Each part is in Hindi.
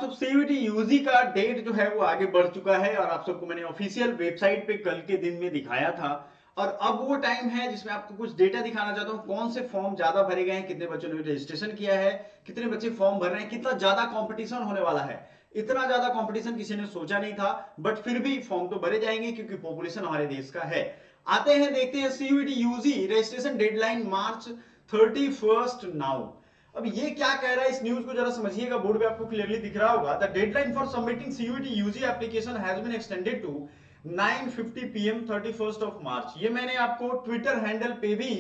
आप सब सीयूईटी यूजी का डेट जो है वो आगे बढ़ चुका है और आप सबको मैंने ऑफिशियल वेबसाइट पे कल के दिन में दिखाया था। और अब वो टाइम है जिसमें आपको कुछ डेटा दिखाना चाहता हूँ, कौन से फॉर्म ज्यादा भरे गए हैं, कितने बच्चों ने रजिस्ट्रेशन किया है, कितने बच्चे फॉर्म भर रहे हैं, कितना ज्यादा कंपटीशन होने वाला है। इतना ज्यादा कंपटीशन किसी ने सोचा नहीं था, बट फिर भी फॉर्म तो भरे जाएंगे क्योंकि पॉपुलेशन हमारे देश का है। आते हैं, देखते हैं सीयूईटी यूजी रजिस्ट्रेशन डेडलाइन मार्च 31 नाउ। अब ये क्या कह रहा है, इस न्यूज को जरा समझिएगा, बोर्ड पे आपको क्लियरली दिख रहा होगा। The deadline for submitting CUET UG application has been extended to 9:50 PM 31 March. ये मैंने आपको ट्विटर हैंडल पे भी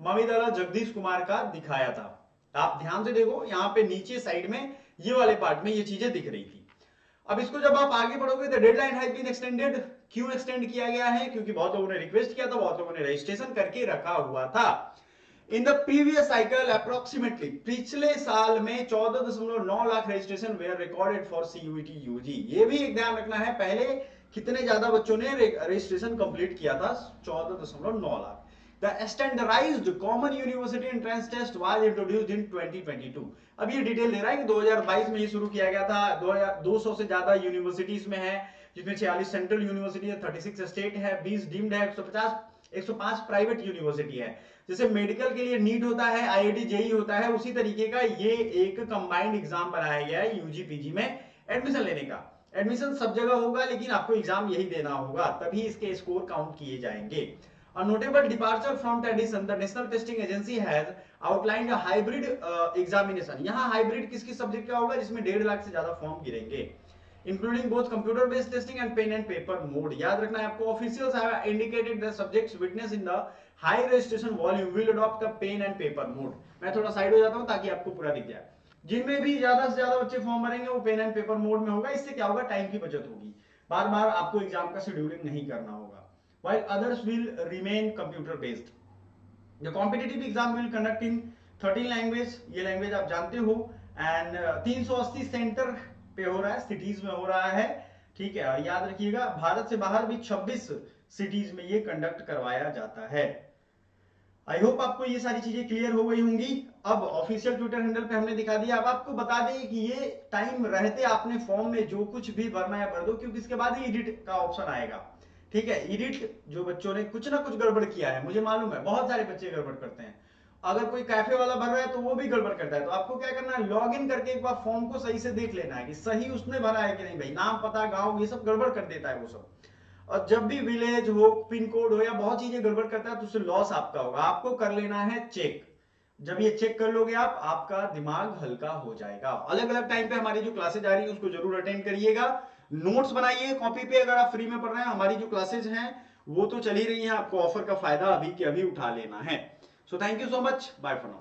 ममिदाला जगदीश कुमार का दिखाया था। आप ध्यान से देखो, यहाँ पे नीचे साइड में ये वाले पार्ट में ये चीजें दिख रही थी। अब इसको जब आप आगे बढ़ोगे, the deadline has been extended, क्यों एक्सटेंड किया गया है? क्योंकि बहुत लोगों ने रिक्वेस्ट किया था, बहुत लोगों ने रजिस्ट्रेशन करके रखा हुआ था। In the previous cycle approximately, पिछले साल में 14.9 lakh registration were recorded for CUET UG. ये भी एक ध्यान रखना है, पहले कितने ज्यादा बच्चों ने रजिस्ट्रेशन कंप्लीट किया था, 14.9 lakh. The standardised common university entrance test was introduced in 2022। अब ये डिटेल दे रहा है कि 2022 में ये शुरू किया गया था। 200 से ज्यादा यूनिवर्सिटीज में है, जिसमें 46 सेंट्रल यूनिवर्सिटी है, 36 स्टेट है, 20 डीम्ड है, 105 प्राइवेट यूनिवर्सिटी है। जैसे मेडिकल के लिए नीट होता है, आईआईटी जेई होता है, उसी तरीके का ये एक कंबाइंड एग्जाम बनाया गया है यूजी पीजी में एडमिशन लेने का। एडमिशन सब जगह होगा, लेकिन आपको एग्जाम यही देना होगा, तभी इसके स्कोर काउंट किए जाएंगे। A notable departure from tradition, the National Testing Agency has outlined a hybrid examination। यहाँ हाइब्रिड किस किस सब्जेक्ट का होगा, जिसमें 1.5 लाख से ज्यादा फॉर्म गिरेंगे, including both computer based testing and pen and paper mode। याद रखना है आपको, officials have indicated the subjects witness in the high registration volume will adopt the pen and paper mode। मैं थोड़ा साइड हो जाता हूँ ताकि आपको पूरा दिख जाए। जिनमें भी ज्यादा से ज्यादा बच्चे फॉर्म भरेंगे वो पेन एंड पेपर मोड में होगा। इससे क्या होगा, टाइम की बचत होगी, बार बार आपको एग्जाम का शेड्यूलिंग नहीं करना होगा। while others will remain computer based। The competitive exam will conduct in 13 language, ये लैंग्वेज आप जानते हो, एंड 380 सेंटर पे हो रहा है, सिटीज में हो रहा है, ठीक है। और याद रखिएगा, भारत से बाहर भी 26 सिटीज में ये कंडक्ट करवाया जाता है। आई होप आपको ये सारी चीजें क्लियर हो गई होंगी। अब ऑफिशियल ट्विटर हैंडल पे हमने दिखा दिया। अब आपको बता दें कि ये टाइम रहते आपने फॉर्म में जो कुछ भी भरना है भर दो, क्योंकि इसके बाद ही एडिट का ऑप्शन आएगा, ठीक है। एडिट जो बच्चों ने कुछ ना कुछ गड़बड़ किया है, मुझे मालूम है बहुत सारे बच्चे गड़बड़ करते हैं। अगर कोई कैफे वाला भर रहा है तो वो भी गड़बड़ करता है, तो आपको क्या करना है, लॉग इन करके एक बार फॉर्म को सही से देख लेना है कि सही उसने भरा है कि नहीं। भाई नाम पता गांव ये सब गड़बड़ कर देता है वो सब। और जब भी विलेज हो, पिन कोड हो, या बहुत चीजें गड़बड़ करता है तो उससे लॉस आपका होगा। आपको कर लेना है चेक। जब ये चेक कर लोगे आप, आपका दिमाग हल्का हो जाएगा। अलग अलग टाइम पे हमारी जो क्लासेज आ रही है उसको जरूर अटेंड करिएगा। नोट्स बनाइए कॉपी पे, अगर आप फ्री में पढ़ रहे हैं। हमारी जो क्लासेज हैं वो तो चल ही रही हैं, आपको ऑफर का फायदा अभी के अभी उठा लेना है। So thank you so much, bye for now.